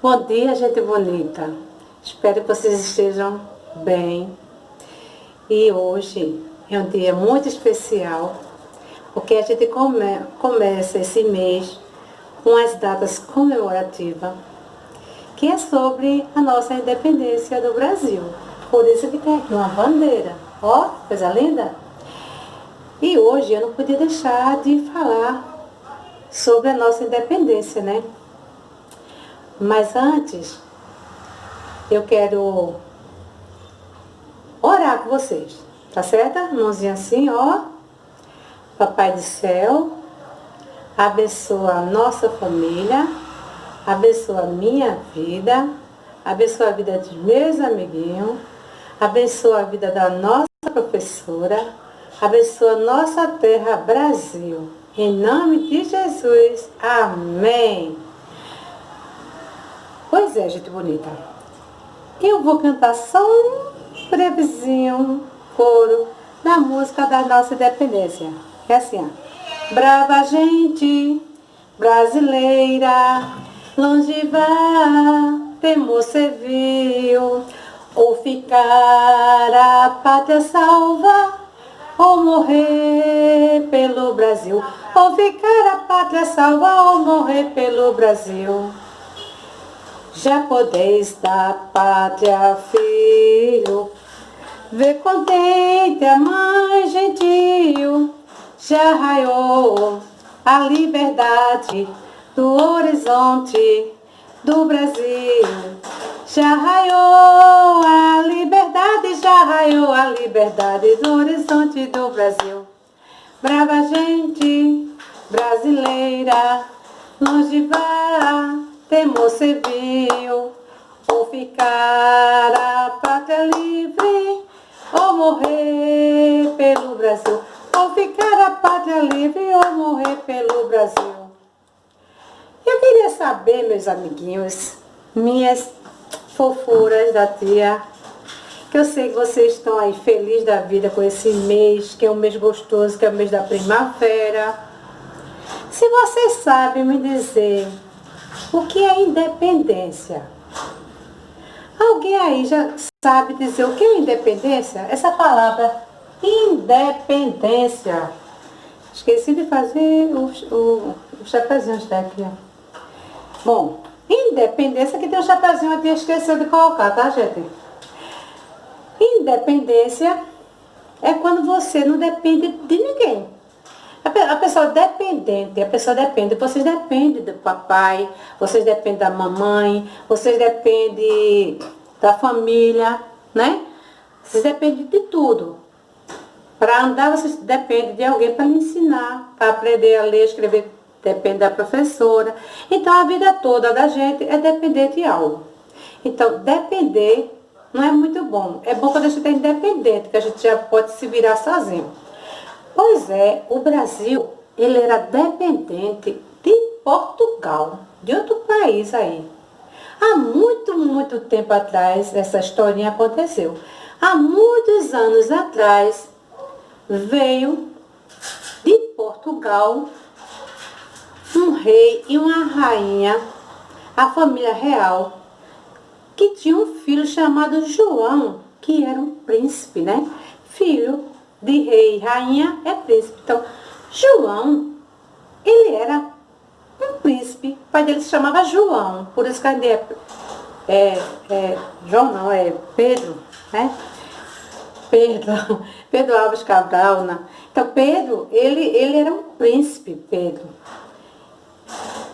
Bom dia, gente bonita. Espero que vocês estejam bem. E hoje é um dia muito especial, porque a gente começa esse mês com as datas comemorativas, que é sobre a nossa independência do Brasil. Por isso que tem aqui uma bandeira. Ó, coisa linda! E hoje eu não podia deixar de falar sobre a nossa independência, né? Mas antes, eu quero orar com vocês, tá certo? Mãozinha assim, ó. Papai do céu, abençoa a nossa família, abençoa a minha vida, abençoa a vida dos meus amiguinhos, abençoa a vida da nossa professora, abençoa a nossa terra Brasil. Em nome de Jesus, amém. Pois é, gente bonita. Eu vou cantar só um brevezinho coro da música da nossa independência. É assim, ó. Brava gente brasileira, longe vá, temor servil, ou ficar a pátria salva, ou morrer pelo Brasil. Ou ficar a pátria salva, ou morrer pelo Brasil. Já podeis da pátria, filho, ver contente a mãe gentil. Já raiou a liberdade do horizonte do Brasil. Já raiou a liberdade, já raiou a liberdade do horizonte do Brasil. Brava gente brasileira, longe vá, temor servil, ou ficar a pátria livre, ou morrer pelo Brasil. Ou ficar a pátria livre, ou morrer pelo Brasil. Eu queria saber, meus amiguinhos, minhas fofuras da tia, que eu sei que vocês estão aí felizes da vida com esse mês, que é um mês gostoso, que é o mês da primavera. Se vocês sabem me dizer o que é independência? Alguém aí já sabe dizer o que é independência? Essa palavra, independência. Esqueci de fazer o chapeuzinho daqui, ó. Bom, independência, que tem um chapeuzinho aqui, esqueceu de colocar, tá, gente? Independência é quando você não depende de ninguém. A pessoa dependente, a pessoa depende, vocês dependem do papai, vocês dependem da mamãe, vocês dependem da família, né? Vocês dependem de tudo. Para andar, vocês dependem de alguém para lhe ensinar, para aprender a ler, escrever, depende da professora. Então, a vida toda da gente é depender de algo. Então, depender não é muito bom. É bom quando a gente é independente, que a gente já pode se virar sozinho. Pois é, o Brasil, ele era dependente de Portugal, de outro país aí. Há muito tempo atrás, essa historinha aconteceu. Há muitos anos atrás, veio de Portugal um rei e uma rainha, a família real, que tinha um filho chamado João, que era um príncipe, né? Filho de rei e rainha é príncipe. Então, João, ele era um príncipe. O pai dele se chamava João. Por isso que a gente João não, é Pedro, né? Pedro Alves Cabral, né? Então, Pedro, ele era um príncipe, Pedro.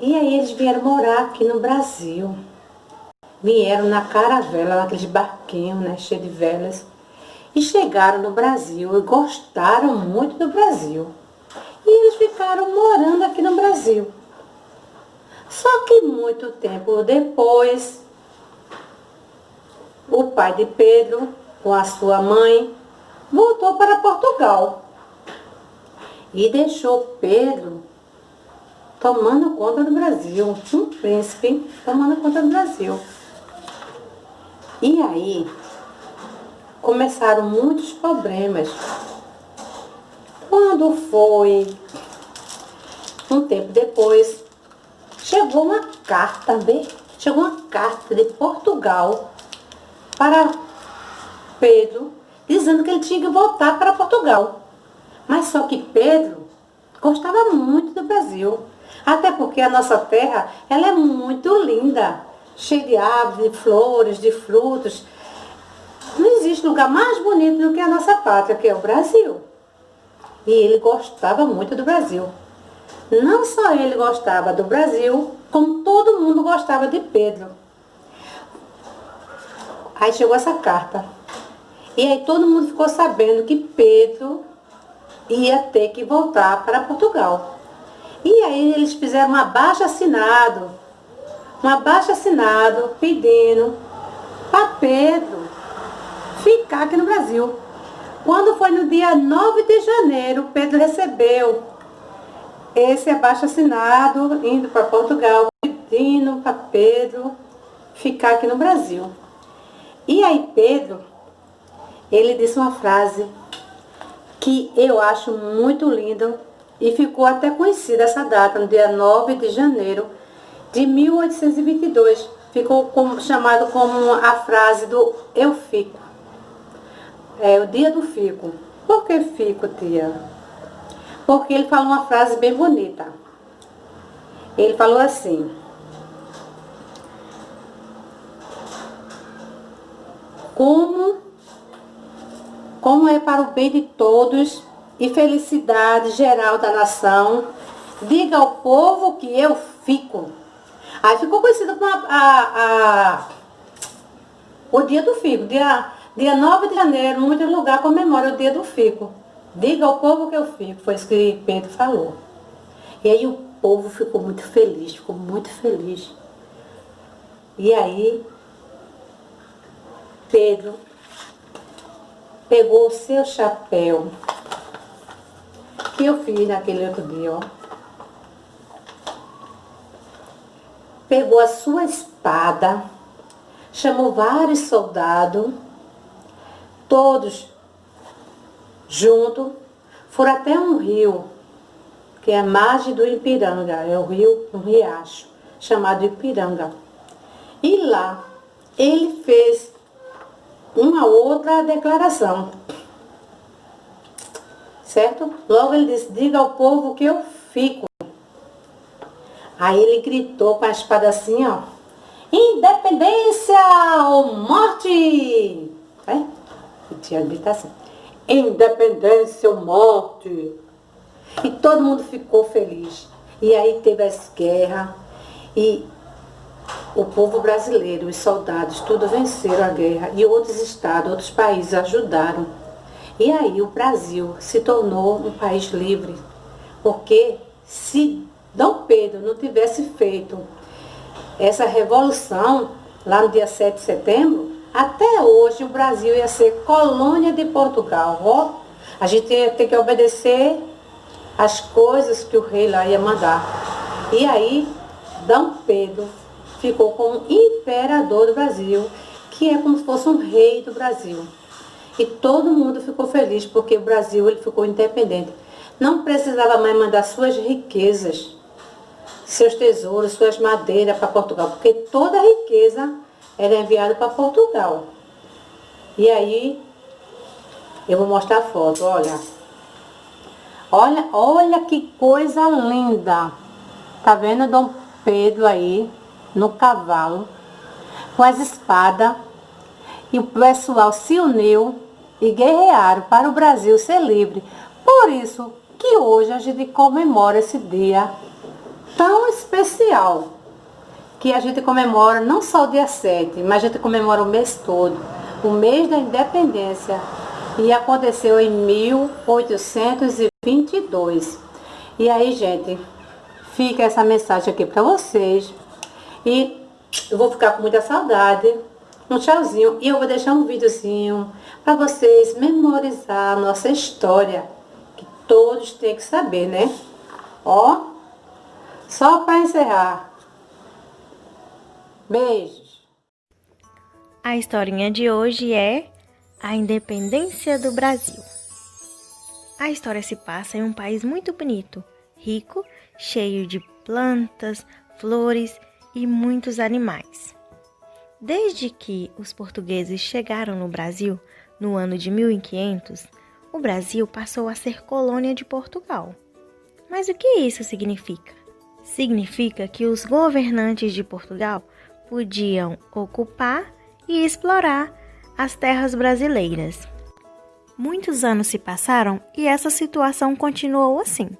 E aí eles vieram morar aqui no Brasil. Vieram na caravela, naqueles barquinhos, né? Cheio de velas. E chegaram no Brasil e gostaram muito do Brasil. E eles ficaram morando aqui no Brasil. Só que muito tempo depois, o pai de Pedro, com a sua mãe, voltou para Portugal. E deixou Pedro tomando conta do Brasil. Um príncipe tomando conta do Brasil. E aí começaram muitos problemas. Quando foi um tempo depois, chegou uma carta chegou uma carta de Portugal para Pedro, dizendo que ele tinha que voltar para Portugal. Mas só que Pedro gostava muito do Brasil. Até porque a nossa terra, ela é muito linda, cheia de árvores, de flores, de frutos. Não existe lugar mais bonito do que a nossa pátria, que é o Brasil. E ele gostava muito do Brasil. Não só ele gostava do Brasil, como todo mundo gostava de Pedro. Aí chegou essa carta. E aí todo mundo ficou sabendo que Pedro ia ter que voltar para Portugal. E aí eles fizeram um abaixo-assinado pedindo para Pedro ficar aqui no Brasil. Quando foi no dia 9 de janeiro, Pedro recebeu esse abaixo-assinado indo para Portugal, pedindo para Pedro ficar aqui no Brasil. E aí Pedro, ele disse uma frase que eu acho muito linda e ficou até conhecida essa data, no dia 9 de janeiro de 1822. Ficou chamado como a frase do eu fico. É o dia do fico. Por que fico, tia? Porque ele falou uma frase bem bonita. Ele falou assim: como é para o bem de todos e felicidade geral da nação, diga ao povo que eu fico. Aí ficou conhecido como o dia do fico. Dia 9 de janeiro, muitos lugares comemoram o dia do fico. Diga ao povo que eu fico. Foi isso que Pedro falou. E aí o povo ficou muito feliz, E aí Pedro pegou o seu chapéu, que eu fiz naquele outro dia, ó. Pegou a sua espada, chamou vários soldados, todos juntos, foram até um rio, que é a margem do Ipiranga, é o rio, um riacho, chamado Ipiranga. E lá ele fez uma outra declaração, certo? Logo ele disse: diga ao povo que eu fico. Aí ele gritou com a espada assim, ó: independência ou morte! Ele tinha dito assim: independência ou morte! E todo mundo ficou feliz. E aí teve as guerras e o povo brasileiro, os soldados, tudo venceram a guerra. E outros estados, outros países ajudaram. E aí o Brasil se tornou um país livre. Porque se Dom Pedro não tivesse feito essa revolução, lá no dia 7 de setembro, até hoje o Brasil ia ser colônia de Portugal. Ó, a gente ia ter que obedecer as coisas que o rei lá ia mandar. E aí, Dom Pedro ficou como imperador do Brasil, que é como se fosse um rei do Brasil. E todo mundo ficou feliz, porque o Brasil ele ficou independente. Não precisava mais mandar suas riquezas, seus tesouros, suas madeiras para Portugal, porque toda a riqueza era enviada para Portugal. E aí, eu vou mostrar a foto, olha. Olha que coisa linda. Tá vendo Dom Pedro aí, no cavalo, com as espadas, e o pessoal se uniu e guerrearam para o Brasil ser livre. Por isso que hoje a gente comemora esse dia tão especial, que a gente comemora não só o dia 7, mas a gente comemora o mês todo, o mês da independência, e aconteceu em 1822. E aí, gente, fica essa mensagem aqui para vocês, e eu vou ficar com muita saudade. Um tchauzinho, e eu vou deixar um videozinho para vocês memorizar a nossa história, que todos têm que saber, né? Ó, só para encerrar. Beijos. A historinha de hoje é a independência do Brasil. A história se passa em um país muito bonito, rico, cheio de plantas, flores e muitos animais. Desde que os portugueses chegaram no Brasil, no ano de 1500, o Brasil passou a ser colônia de Portugal. Mas o que isso significa? Significa que os governantes de Portugal podiam ocupar e explorar as terras brasileiras. Muitos anos se passaram e essa situação continuou assim.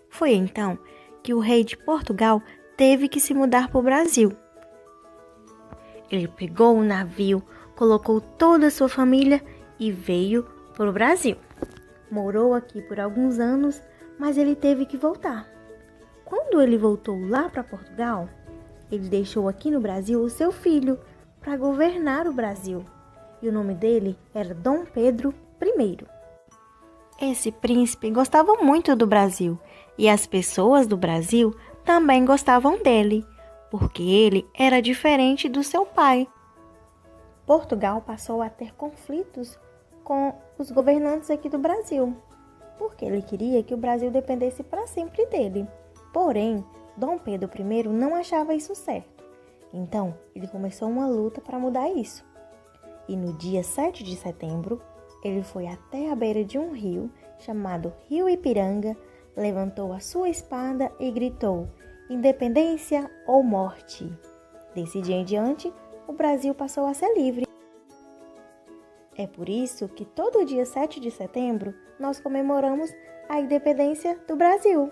Foi então que o rei de Portugal teve que se mudar para o Brasil. Ele pegou um navio, colocou toda a sua família e veio para o Brasil. Morou aqui por alguns anos, mas ele teve que voltar. Quando ele voltou lá para Portugal, ele deixou aqui no Brasil o seu filho para governar o Brasil. E o nome dele era Dom Pedro I. Esse príncipe gostava muito do Brasil e as pessoas do Brasil também gostavam dele, porque ele era diferente do seu pai. Portugal passou a ter conflitos com os governantes aqui do Brasil, porque ele queria que o Brasil dependesse para sempre dele. Porém, Dom Pedro I não achava isso certo. Então, ele começou uma luta para mudar isso. E no dia 7 de setembro, ele foi até a beira de um rio, chamado Rio Ipiranga, levantou a sua espada e gritou: independência ou morte. Desse dia em diante, o Brasil passou a ser livre. É por isso que todo dia 7 de setembro nós comemoramos a independência do Brasil.